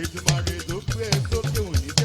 Èdùmàrè ló gbé e sókè òní.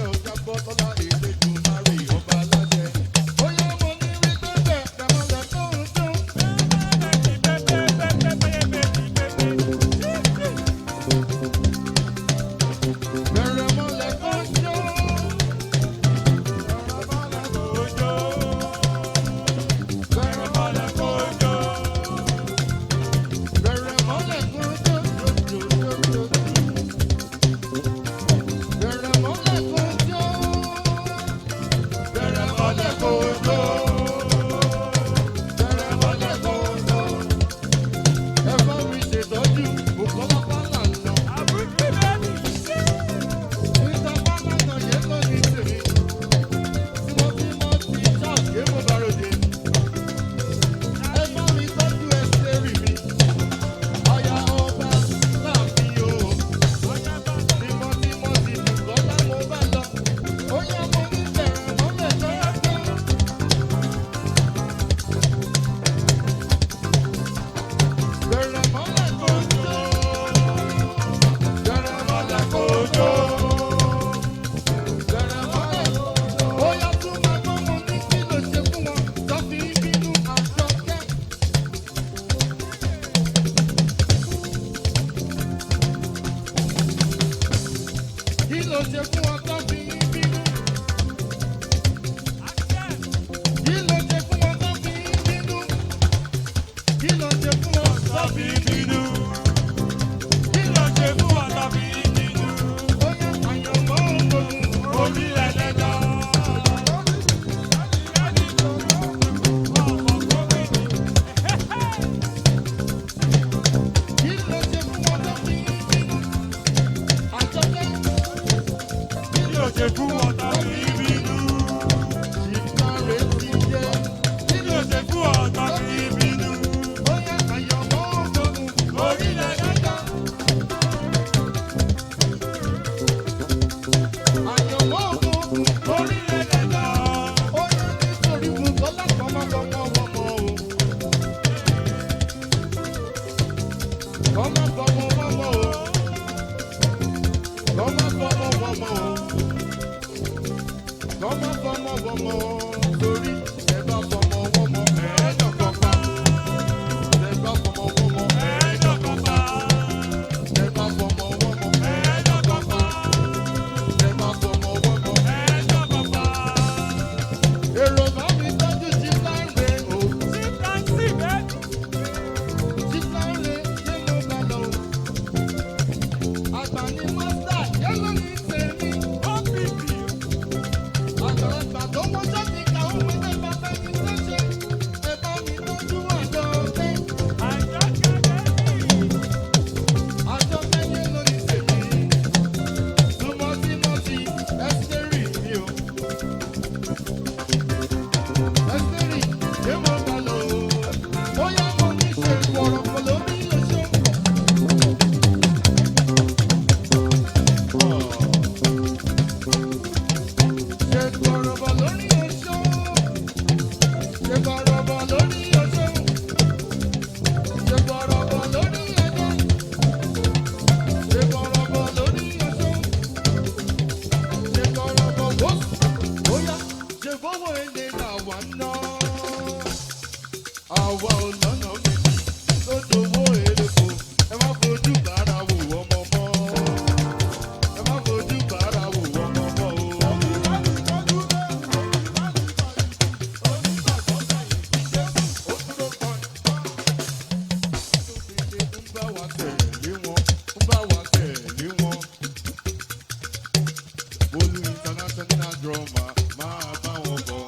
ná. Àwa ò lọ́nà méjì lódò owó èlòkò. Ẹ má fojú bàárà wò ọmọ mọ́. Ẹ má fojú bàárà wò ọmọ mọ́ o. Ó dúró kan. Ń bá wa tẹ̀lé wọn. Ń bá wa tẹ̀lé wọn. Bólú international drummer máa bá wọn bọ̀.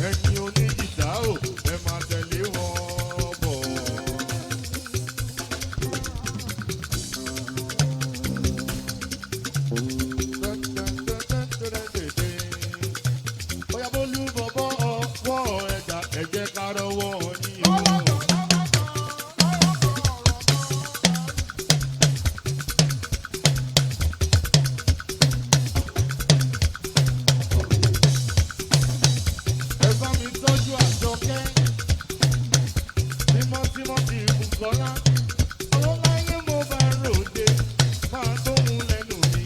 Ẹ̀yin onígìtá o, ẹ máa tẹ̀lé wọn bọ̀. Bóyá Bólú bọ̀bọ̀ ọwọ́ ẹ̀dá ẹ̀jẹ̀ ká rọwọ́ yín o. Ẹ bá mi tọ́jú Àjọkẹ́, tímọ́tímọ́ ti Bùkọ́lá. Àwọn láyé mo bá ròde, máa tóhun lẹ́nu mi.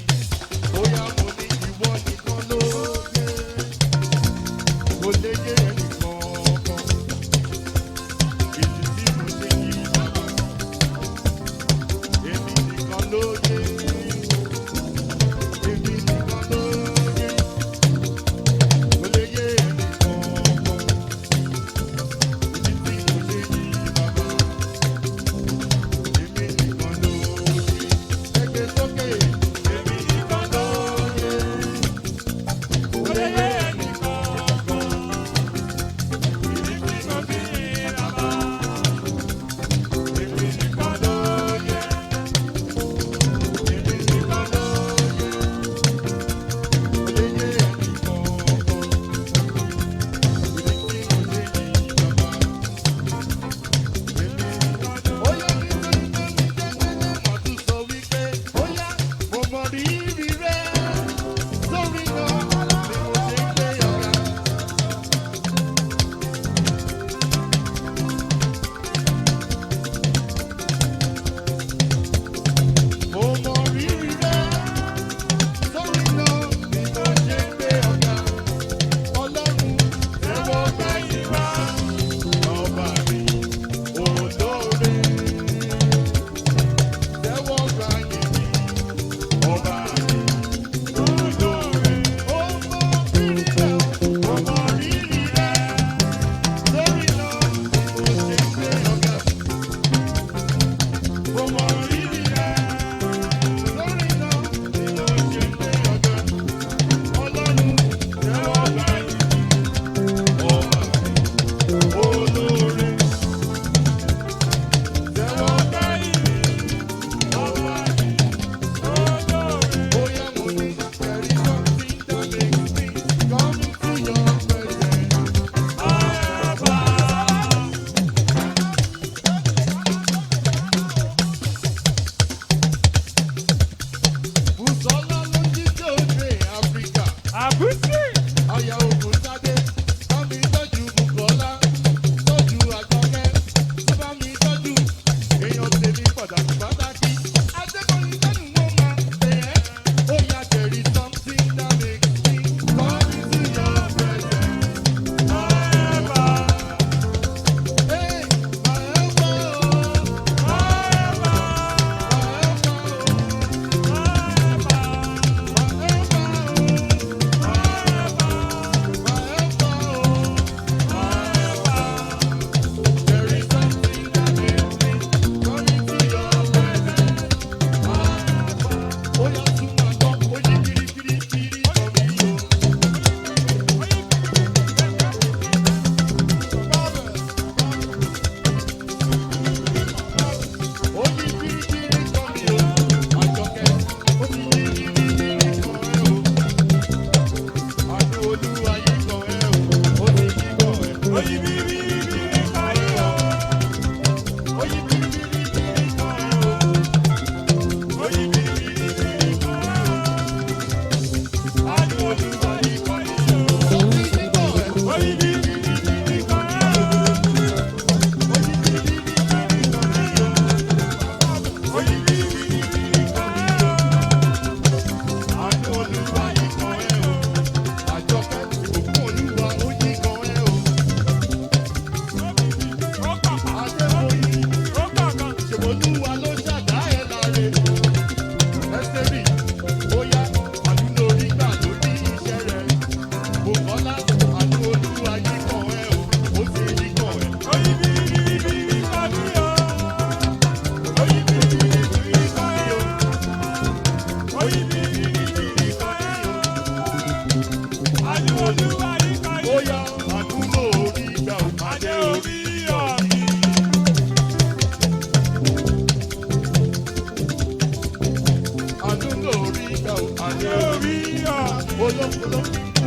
olókòló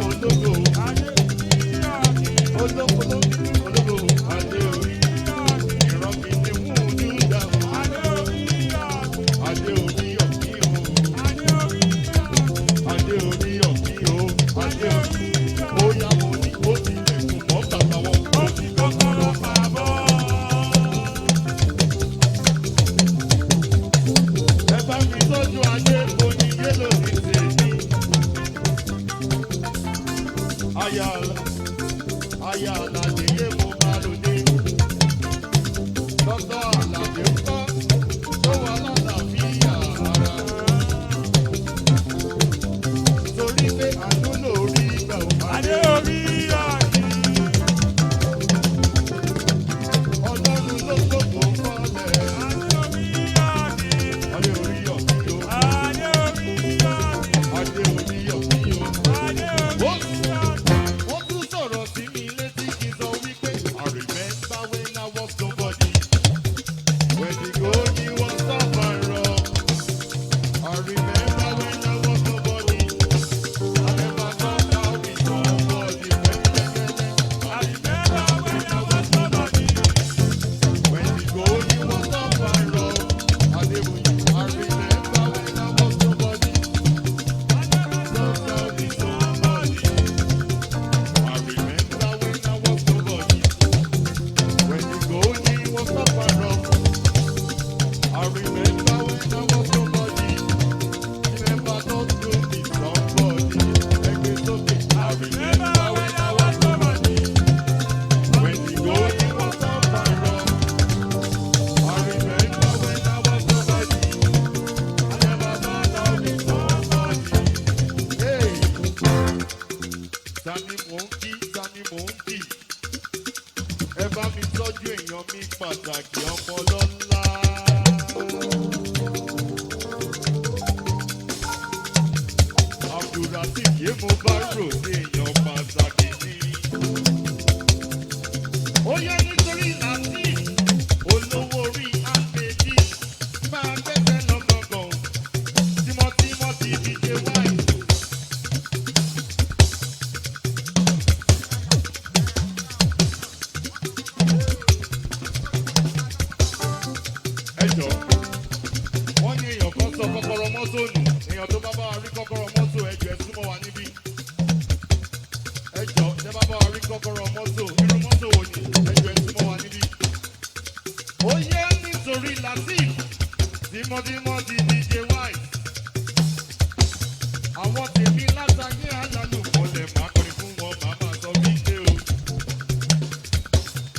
ológo olókòló ológo adé orí ìran mi ni mú ojú dá adé orí ọ̀kí o adé orí ọ̀kí o adé orí ó yá mo ní ó tilẹ̀kùn mọ́ bàbá wọn ó ti kọ́kọ́rọ́ pàbọ́. Ẹ bá mi tọ́jú adé oní yélò ní tèmi. Aya Àlàdé yé mo bá lòdì. Dọ́tọ̀ Àlàdé ń kọ́ tó wà lálàáfíà ara. Torí pé àánú lórí ìgbà ò bá dé orí àyè. Ọlọ́run ló gbogbo fọ́lẹ̀. Adé orí ọ̀kí o. Adé orí ọ̀kí o. Wọ́n tún sọ̀rọ̀ sí mi létí kí n sọ wípé I remember when I was nobody. When the going was tough and rough. I remember when I was nobody. I never thought I'd be somebody. I remember when I was nobody. When the going was tough and rough. I remember when I was nobody. I never thought I'd be somebody. I remember when I was nobody. When the going was tough and rough. I remember when I was nobody. Never thought to be somebody. It's okay. I remember when I was nobody. When the going was tough and rough. I remember when I was nobody. I never thought I'd be somebody. Hey, Tani mò ń kí, tani mò ń kí. Ẹ bá mi tọ́jú èèyàn mi pàtàkì ọmọ lọ́lá. Abdulrasheed yé mo bá rò sí èèyàn pàtàkì ní. Ó yẹ nítorí láti olówó orí àpèjì máa gbẹ́sẹ̀ lọ gangan. Tímọ́tímọ́ ti DJ White. Ẹ jọ̀ọ́, wọ́n ní èèyàn kan sọ kọ́kọ́rọ́ mọ́tò nù. Èèyàn tó bá bá wa rí kọ́kọ́rọ́ mọ́tò ẹ jọ̀ọ́ ẹ súnmọ́ wa níbí. Ẹ jọ̀ọ́, tẹ́ bá bá wa rí kọ́kọ́rọ́ mọ́tò, irú mọ́tò wo ni? Ẹ jọ̀ọ́ ẹ súnmọ́ wa níbí. Ó yẹ nítorí Lateef, tímọ́tímọ́ ti DJ White. Àwọn tèmi látàgé alálùmọ́lẹ̀ máa kọrin fún wọn, màá máa sọ wípé o.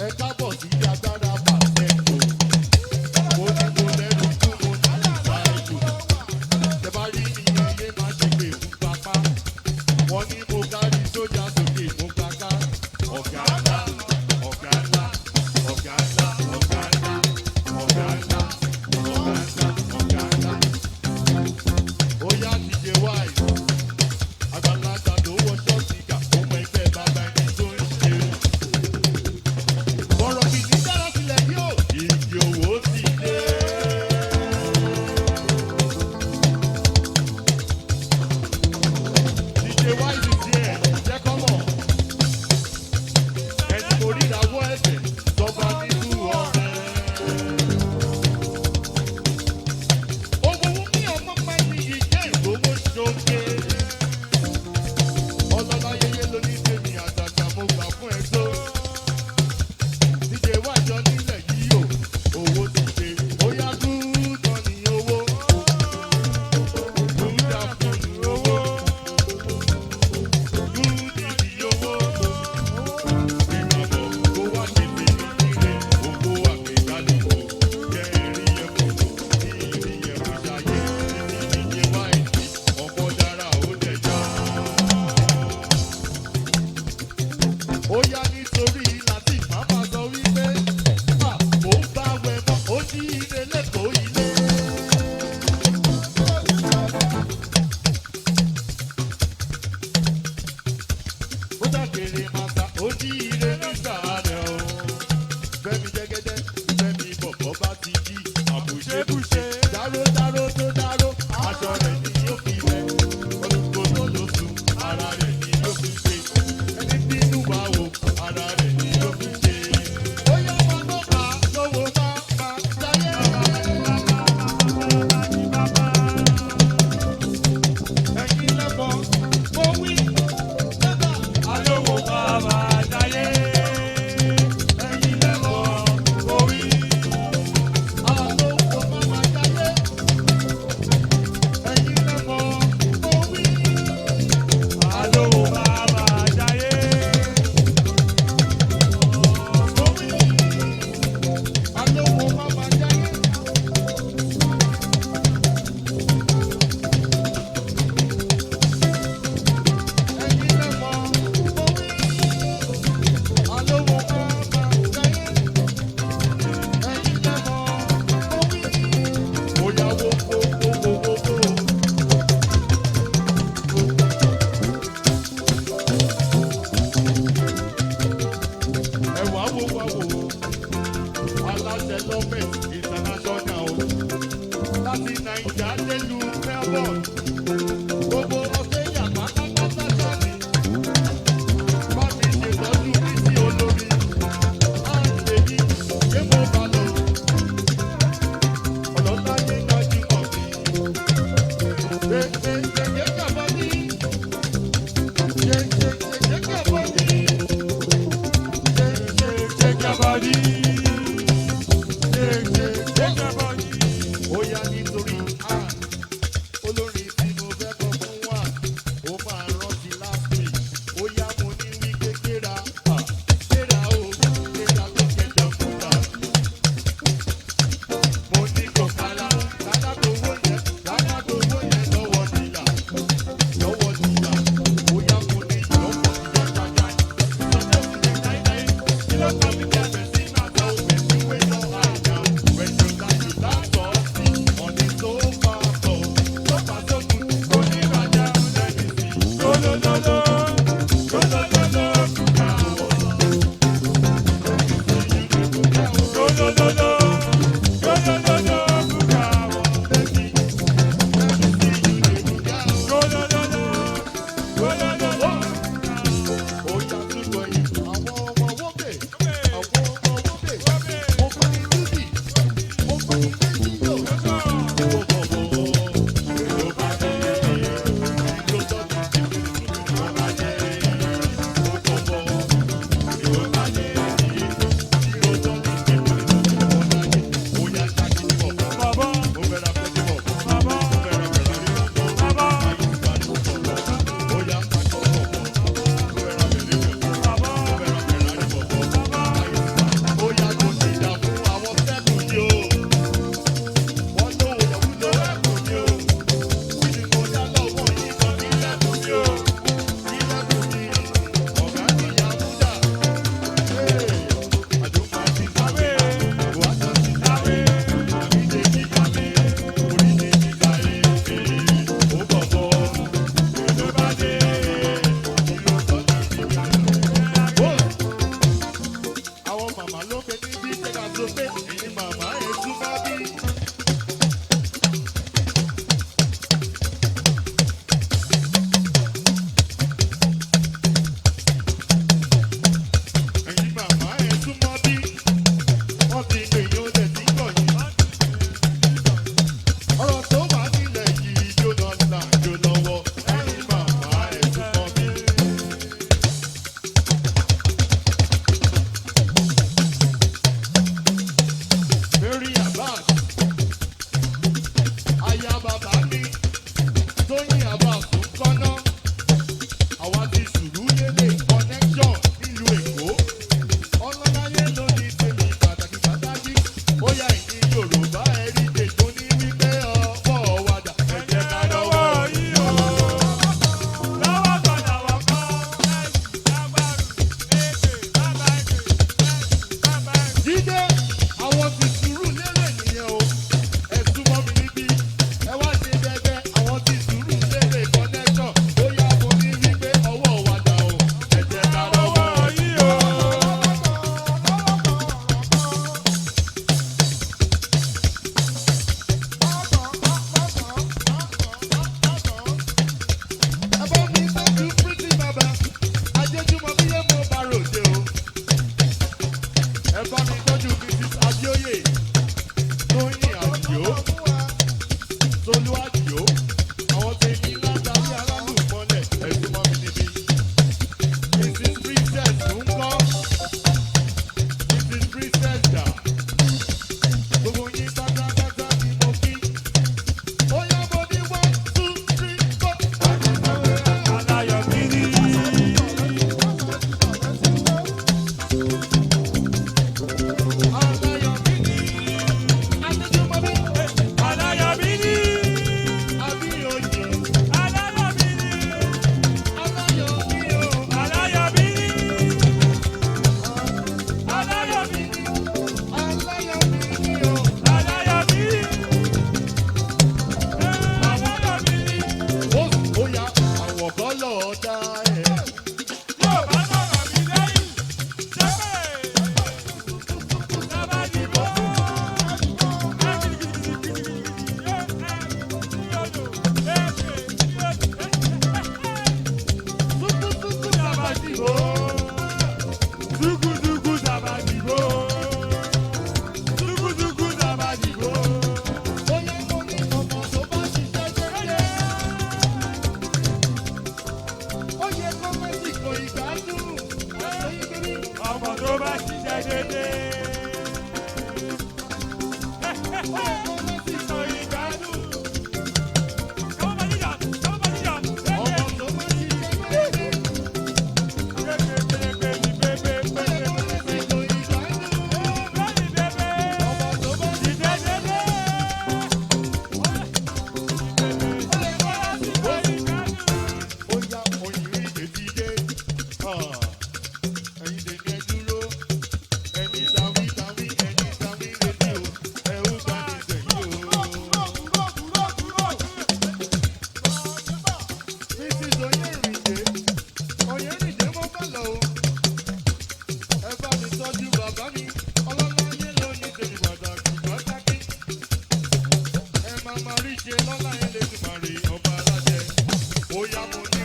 Ẹ kábọ̀ sí agbára pàṣẹ o. Mo ní mo lẹ́nu fún mo ní ìsáyẹ̀dù. Tẹ bá rí mi ẹyẹ máa ṣe pé fún pápá. Wọ́n ní mo kárí sójà sókè mo gbàgbá. Ọ̀gá ńlá, ọ̀gá ńlá, ọ̀gá ńlá, ọ̀gá ńlá, ọ̀gá ńlá, ọ̀gá ńlá, ọ̀gá ńlá. Ó yá DJ White, Àgbàlá lọ́ọ̀dá ẹ̀. Yóò bá sọ̀rọ̀ mi lẹ́yìn. Sẹ́pẹ̀. Sábà dìbò. Súkúsúkú sàbàdìbò. Zugu Zabadibo. Zugu Zabadibo. Bóyá mo ní ọmọ tó bá ṣiṣẹ́ dédé. Ó yẹ kó mẹ́sìkò ìgbádùn. Ọmọ tó bá ṣiṣẹ́ dédé. Ó yẹ kó mẹ́sìkò ìgbádùn. Ọmọ bá jíjà. Ọmọ tó bá ṣiṣẹ́ dédé. Ó yẹ kó mẹ́sìkò ìgbádùn. Ọmọ tó bá ṣiṣẹ́ dédé. Ó yá òyìnbí tètè dé. Ẹ̀yin tèmi ẹ dúró. Ẹni tàwí ẹni tàwí létí o. Ẹ ó bá ní sẹ́yìn o. Mrs. Oyèrìndé mo bá lọ o. Ẹ bá mi tọ́jú bàbá mi. Ọlọ́láyé ló ní tèmi pàtàkì pàtàkì. Ẹ máa rí ṣe lọ́lá yẹn lè tún máa rí ọba alájẹ. Ó yá mo ní.